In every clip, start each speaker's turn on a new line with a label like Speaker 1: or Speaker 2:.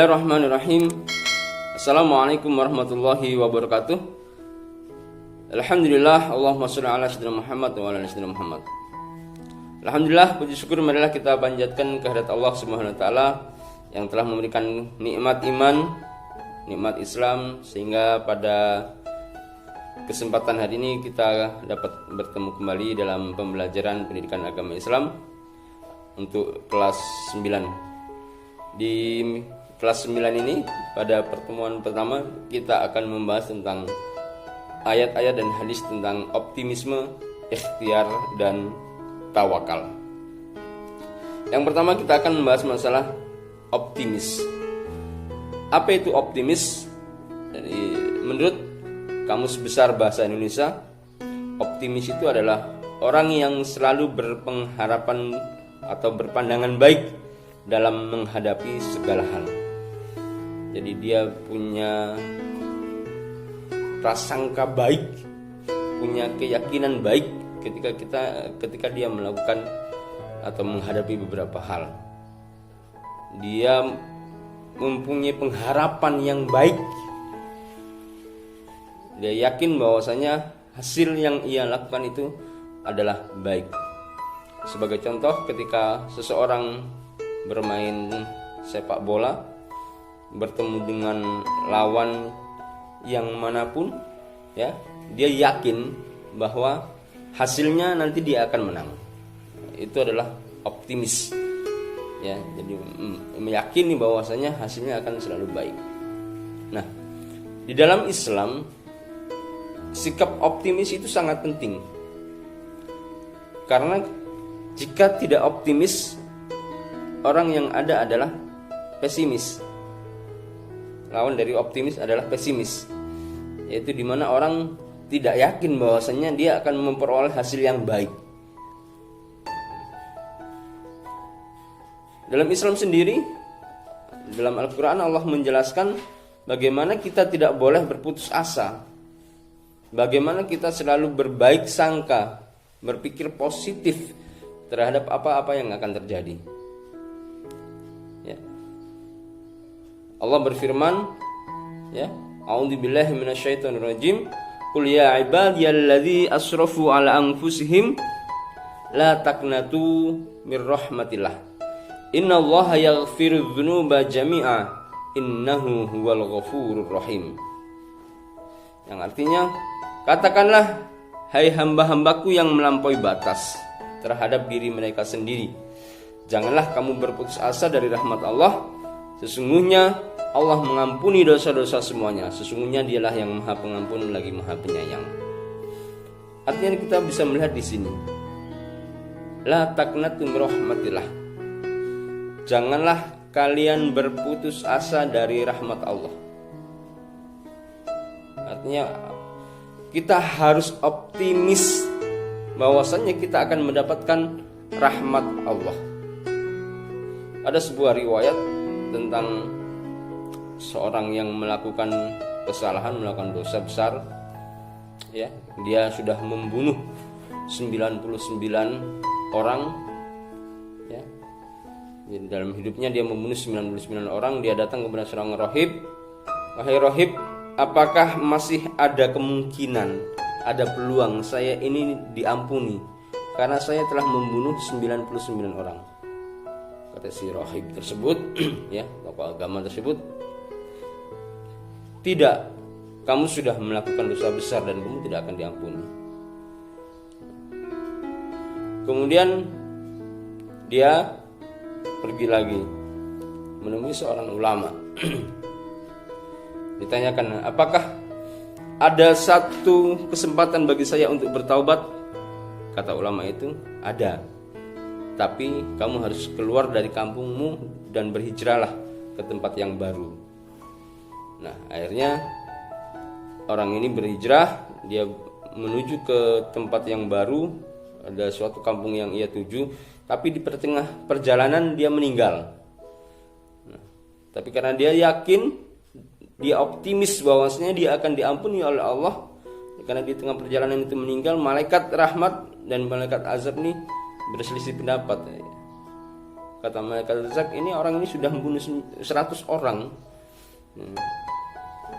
Speaker 1: Bismillahirrahmanirrahim. Assalamualaikum warahmatullahi wabarakatuh. Alhamdulillah, Allahumma sholli ala sayyidina Muhammad wa ala ali sayyidina Muhammad. Alhamdulillah, puji syukur marilah kita panjatkan kehadirat Allah Subhanahu wa taala yang telah memberikan nikmat iman, nikmat Islam, sehingga pada kesempatan hari ini kita dapat bertemu kembali dalam pembelajaran pendidikan agama Islam untuk kelas 9. Di kelas 9 ini, pada pertemuan pertama kita akan membahas tentang ayat-ayat dan hadis tentang optimisme, ikhtiar, dan tawakal. Yang pertama kita akan membahas masalah optimis. Apa itu optimis? Jadi, menurut Kamus Besar Bahasa Indonesia, optimis itu adalah orang yang selalu berpengharapan atau berpandangan baik dalam menghadapi segala hal. Jadi dia punya prasangka baik, punya keyakinan baik ketika dia melakukan atau menghadapi beberapa hal. Dia mempunyai pengharapan yang baik. Dia yakin bahwasanya hasil yang ia lakukan itu adalah baik. Sebagai contoh, ketika seseorang bermain sepak bola, bertemu dengan lawan yang manapun, ya, dia yakin bahwa hasilnya nanti dia akan menang. Itu adalah optimis, ya. Jadi meyakini bahwasanya hasilnya akan selalu baik. Nah, di dalam Islam sikap optimis itu sangat penting, karena jika tidak optimis, orang yang ada adalah pesimis. Lawan dari optimis adalah pesimis, yaitu dimana orang tidak yakin bahwasanya dia akan memperoleh hasil yang baik. Dalam Islam sendiri, dalam Al-Quran Allah menjelaskan bagaimana kita tidak boleh berputus asa, bagaimana kita selalu berbaik sangka, berpikir positif terhadap apa-apa yang akan terjadi. Allah berfirman, ya, a'udzubillahi minasyaitonirrajim, qul ya ibadiyalladzi asrafu ala anfusihim la taqnatu mir rahmatillah innallaha yaghfirudz dzunuba jami'a innahu huwal ghafurur rahim. Yang artinya, katakanlah, hai hamba-hambaku yang melampaui batas terhadap diri mereka sendiri, janganlah kamu berputus asa dari rahmat Allah. Sesungguhnya Allah mengampuni dosa-dosa semuanya. Sesungguhnya Dialah yang Maha Pengampun lagi Maha Penyayang. Artinya kita bisa melihat di sini, la taqnatu min rahmatillah. Janganlah kalian berputus asa dari rahmat Allah. Artinya kita harus optimis bahwasannya kita akan mendapatkan rahmat Allah. Ada sebuah riwayat tentang seorang yang melakukan kesalahan, melakukan dosa besar, ya. Dia sudah membunuh 99 orang, ya. Jadi dalam hidupnya dia membunuh 99 orang. Dia datang kepada seorang rahib, wahai rahib, apakah masih ada kemungkinan, ada peluang saya ini diampuni karena saya telah membunuh 99 orang. Kata si rahib tersebut, ya, tokoh agama tersebut, tidak, kamu sudah melakukan dosa besar dan kamu tidak akan diampuni. Kemudian dia pergi lagi menemui seorang ulama. Ditanyakan, apakah ada satu kesempatan bagi saya untuk bertaubat? Kata ulama itu, ada, tapi kamu harus keluar dari kampungmu dan berhijrahlah ke tempat yang baru. Nah, akhirnya orang ini berhijrah, dia menuju ke tempat yang baru, ada suatu kampung yang ia tuju, tapi di tengah perjalanan dia meninggal. Nah, tapi karena dia yakin, dia optimis bahwasanya dia akan diampuni oleh Allah, karena di tengah perjalanan itu meninggal, malaikat rahmat dan malaikat azab nih berselisih pendapat. Kata malaikat razak, ini orang ini sudah membunuh 100 orang,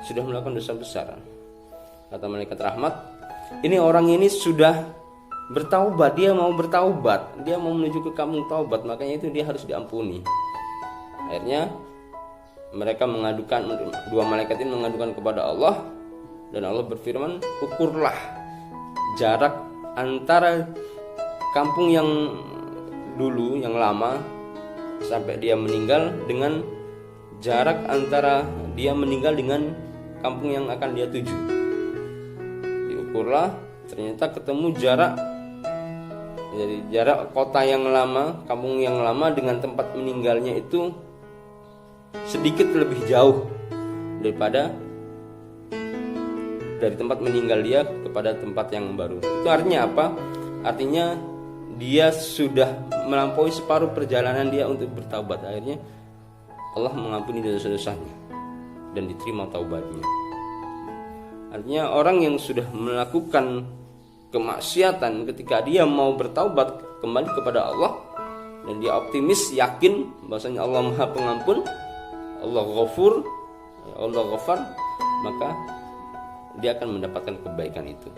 Speaker 1: sudah melakukan dosa besar. Kata malaikat rahmat, ini orang ini sudah bertaubat, dia mau bertaubat, dia mau menuju ke kampung taubat, makanya itu dia harus diampuni. Akhirnya mereka mengadukan, dua malaikat ini mengadukan kepada Allah, dan Allah berfirman, ukurlah jarak antara kampung yang dulu, yang lama, sampai dia meninggal, dengan jarak antara dia meninggal dengan kampung yang akan dia tuju. Diukurlah, ternyata ketemu jarak, jadi jarak kota yang lama, kampung yang lama dengan tempat meninggalnya itu sedikit lebih jauh daripada dari tempat meninggal dia kepada tempat yang baru. Itu artinya apa? Artinya dia sudah melampaui separuh perjalanan dia untuk bertaubat. Akhirnya Allah mengampuni dosa-dosanya dan diterima taubatnya. Artinya orang yang sudah melakukan kemaksiatan, ketika dia mau bertaubat kembali kepada Allah dan dia optimis, yakin bahwasanya Allah Maha Pengampun, Allah Ghafur, Allah Ghafar, maka dia akan mendapatkan kebaikan itu.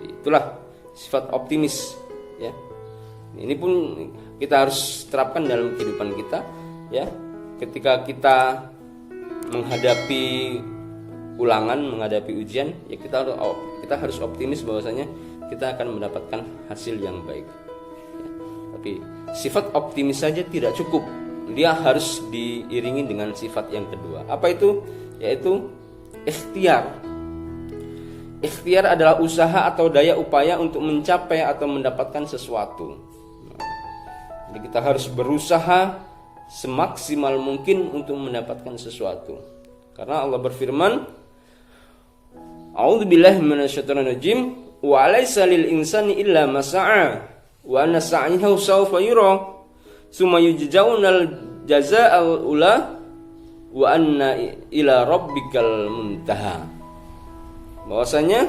Speaker 1: Itulah sifat optimis, ya. Ini pun kita harus terapkan dalam kehidupan kita, ya. Ketika kita menghadapi ulangan, menghadapi ujian, ya kita harus optimis bahwasanya kita akan mendapatkan hasil yang baik, ya. Tapi sifat optimis saja tidak cukup, dia harus diiringi dengan sifat yang kedua. Apa itu? Yaitu ikhtiar. Ikhtiar adalah usaha atau daya upaya untuk mencapai atau mendapatkan sesuatu. Jadi kita harus berusaha semaksimal mungkin untuk mendapatkan sesuatu. Karena Allah berfirman, A'udzubillahi minasyaitonirrajim, wa laisa lil insani illa ma sa'a, wa anna sa'yahu sawfa yura, summa yujzaunal jazaa'al ula, wa anna ila rabbikal muntaha. Bahwasanya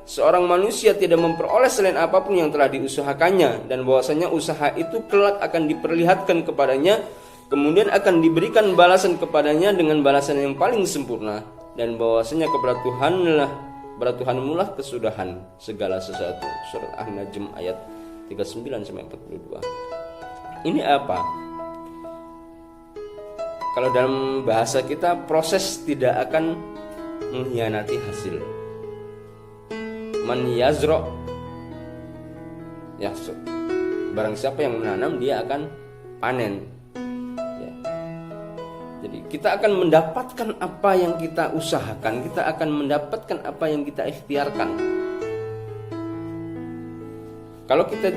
Speaker 1: seorang manusia tidak memperoleh selain apapun yang telah diusahakannya, dan bahwasanya usaha itu kelak akan diperlihatkan kepadanya, kemudian akan diberikan balasan kepadanya dengan balasan yang paling sempurna, dan bahwasanya kepada Tuhanmu lah kesudahan segala sesuatu. Surat An-Najm ayat 39 sampai 42. Ini apa? Kalau dalam bahasa kita, proses tidak akan mengkhianati hasil. Man yazro, ya, barang siapa yang menanam dia akan panen, ya. Jadi kita akan mendapatkan apa yang kita usahakan, kita akan mendapatkan apa yang kita ikhtiarkan. Kalau kita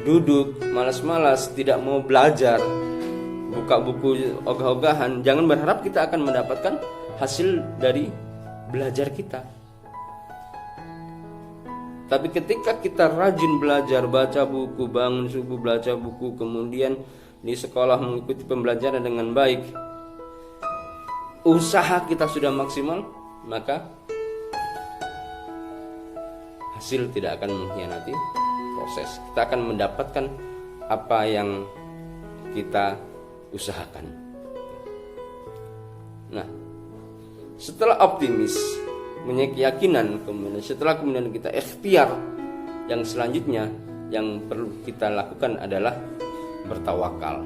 Speaker 1: duduk malas-malas, tidak mau belajar, buka buku ogah-ogahan, jangan berharap kita akan mendapatkan hasil dari belajar kita. Tapi ketika kita rajin belajar, baca buku, bangun subuh baca buku, kemudian di sekolah mengikuti pembelajaran dengan baik, usaha kita sudah maksimal, maka hasil tidak akan mengkhianati proses. Kita akan mendapatkan apa yang kita usahakan. Nah, setelah optimis, punya keyakinan, kemudian kita ikhtiar, yang selanjutnya yang perlu kita lakukan adalah bertawakal.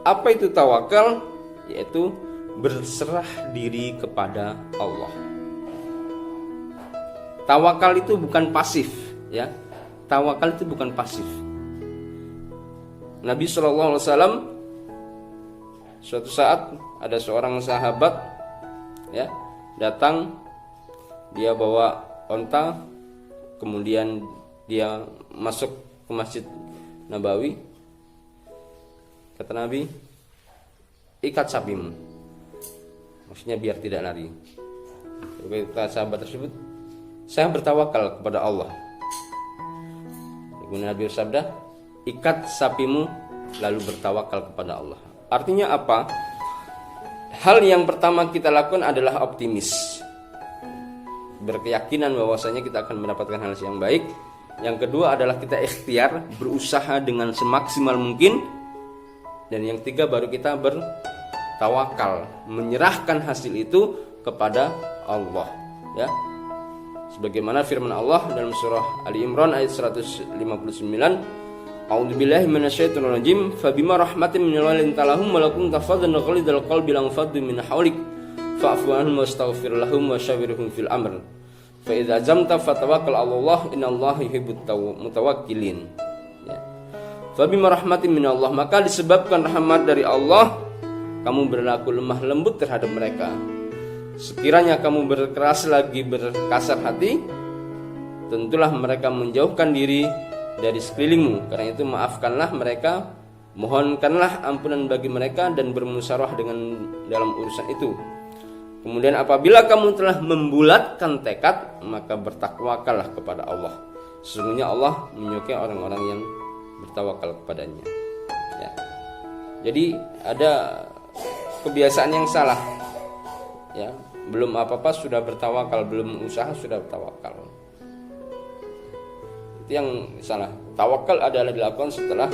Speaker 1: Apa itu tawakal? Yaitu berserah diri kepada Allah. Tawakal itu bukan pasif, ya. Tawakal itu bukan pasif. Nabi SAW suatu saat ada seorang sahabat, ya, datang, dia bawa onta, kemudian dia masuk ke Masjid Nabawi. Kata Nabi, ikat sapimu, maksudnya biar tidak lari. Kata sahabat tersebut, saya bertawakal kepada Allah. Kemudian Nabi bersabda, ikat sapimu lalu bertawakal kepada Allah. Artinya apa? Hal yang pertama kita lakukan adalah optimis, berkeyakinan bahwasanya kita akan mendapatkan hal yang baik. Yang kedua adalah kita ikhtiar, berusaha dengan semaksimal mungkin. Dan yang ketiga baru kita bertawakal, menyerahkan hasil itu kepada Allah, ya. Sebagaimana firman Allah dalam surah Ali Imran ayat 159, A'udzubillahi minasyaitonir rajim, fabima rahmatin minallahi lintalahum wa lakum tafaddan ghalidal qalbi lam faddu min hawlik fa'fu anhum wastaghfir lahum wa syawirhum fil amr. Fa idza azamta fatawakkal 'alallah innallaha yuhibbut mutawakkilin. Ya. Fa bima rahmatin minallah, maka disebabkan rahmat dari Allah kamu berlaku lemah lembut terhadap mereka. Sekiranya kamu berkeras lagi, berkasar hati, tentulah mereka menjauhkan diri dari sekelilingmu. Karena itu maafkanlah mereka, mohonkanlah ampunan bagi mereka dan bermusyawarah dengan dalam urusan itu. Kemudian apabila kamu telah membulatkan tekad, maka bertakwakallah kepada Allah. Sesungguhnya Allah menyukai orang-orang yang bertawakal kepadanya. Ya. Jadi ada kebiasaan yang salah. Ya, belum apa-apa sudah bertawakal, belum usaha sudah bertawakal. Itu yang salah. Tawakal adalah dilakukan setelah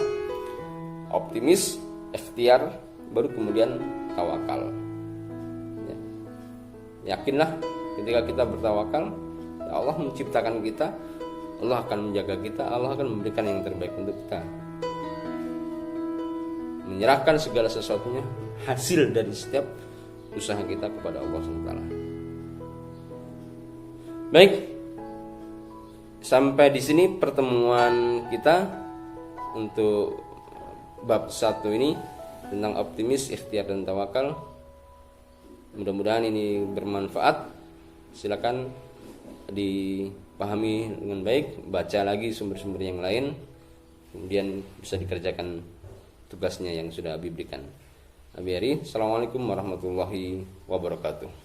Speaker 1: optimis, ikhtiar, baru kemudian tawakal. Yakinlah ketika kita bertawakal, ya Allah menciptakan kita, Allah akan menjaga kita, Allah akan memberikan yang terbaik untuk kita. Menyerahkan segala sesuatunya, hasil dari setiap usaha kita kepada Allah SWT. Baik, sampai di sini pertemuan kita untuk bab 1 ini tentang optimis, ikhtiar dan tawakal. Mudah-mudahan ini bermanfaat. Silakan dipahami dengan baik, baca lagi sumber-sumber yang lain, kemudian bisa dikerjakan tugasnya yang sudah Abi berikan. Abi Ari, Assalamualaikum warahmatullahi wabarakatuh.